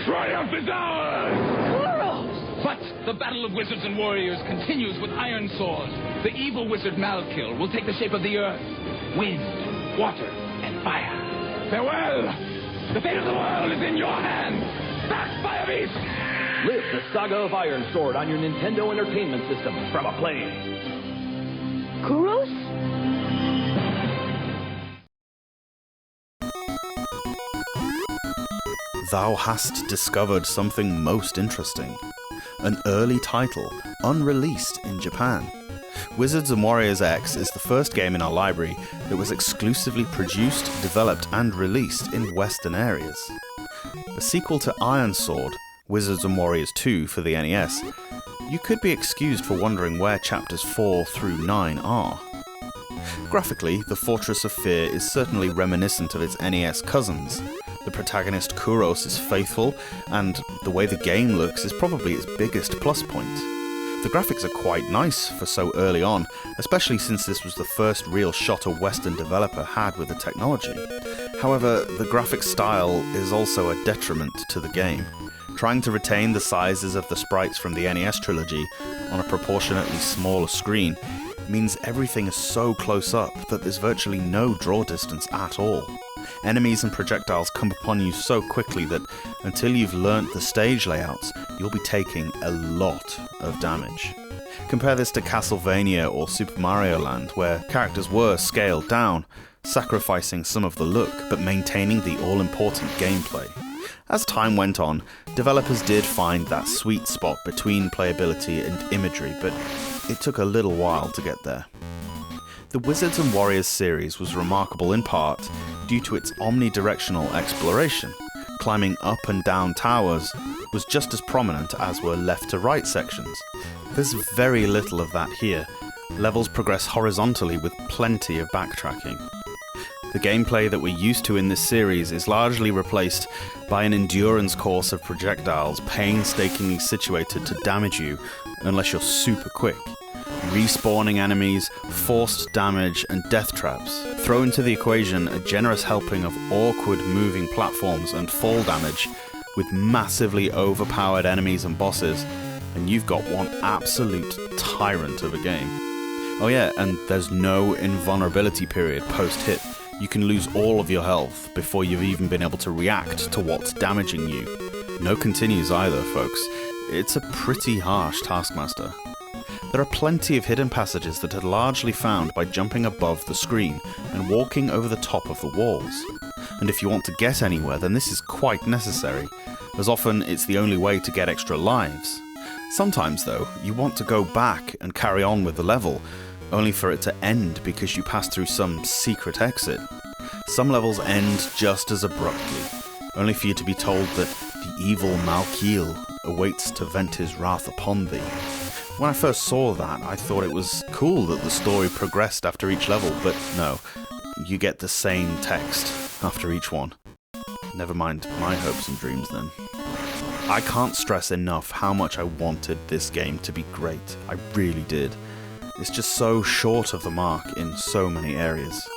triumph is ours! Kuros! But the battle of wizards and warriors continues with Iron Sword. The evil wizard Malkil will take the shape of the earth, wind, water, and fire. Farewell! The fate of the world is in your hands! Back, Fire Beast! Live the saga of Iron Sword on your Nintendo Entertainment System from Acclaim. Kuros? Thou hast discovered something most interesting. An early title, unreleased in Japan. Wizards and Warriors X is the first game in our library that was exclusively produced, developed, and released in Western areas. A sequel to Iron Sword, Wizards and Warriors 2 for the NES, you could be excused for wondering where chapters 4 through 9 are. Graphically, the Fortress of Fear is certainly reminiscent of its NES cousins. The protagonist Kuros is faithful, and the way the game looks is probably its biggest plus point. The graphics are quite nice for so early on, especially since this was the first real shot a Western developer had with the technology. However, the graphic style is also a detriment to the game. Trying to retain the sizes of the sprites from the NES trilogy on a proportionately smaller screen means everything is so close up that there's virtually no draw distance at all. Enemies and projectiles come upon you so quickly that until you've learnt the stage layouts, you'll be taking a lot of damage. Compare this to Castlevania or Super Mario Land, where characters were scaled down, sacrificing some of the look but maintaining the all-important gameplay. As time went on, developers did find that sweet spot between playability and imagery, but it took a little while to get there. The Wizards and Warriors series was remarkable in part due to its omnidirectional exploration. Climbing up and down towers was just as prominent as were left to right sections. There's very little of that here. Levels progress horizontally with plenty of backtracking. The gameplay that we're used to in this series is largely replaced by an endurance course of projectiles painstakingly situated to damage you unless you're super quick. Respawning enemies, forced damage, and death traps. Throw into the equation a generous helping of awkward moving platforms and fall damage with massively overpowered enemies and bosses, and you've got one absolute tyrant of a game. Oh yeah, and there's no invulnerability period post-hit. You can lose all of your health before you've even been able to react to what's damaging you. No continues either, folks. It's a pretty harsh taskmaster. There are plenty of hidden passages that are largely found by jumping above the screen and walking over the top of the walls. And if you want to get anywhere, then this is quite necessary, as often it's the only way to get extra lives. Sometimes, though, you want to go back and carry on with the level, only for it to end because you passed through some secret exit. Some levels end just as abruptly, only for you to be told that the evil Malkil awaits to vent his wrath upon thee. When I first saw that, I thought it was cool that the story progressed after each level, but no, you get the same text after each one. Never mind my hopes and dreams then. I can't stress enough how much I wanted this game to be great. I really did. It's just so short of the mark in so many areas.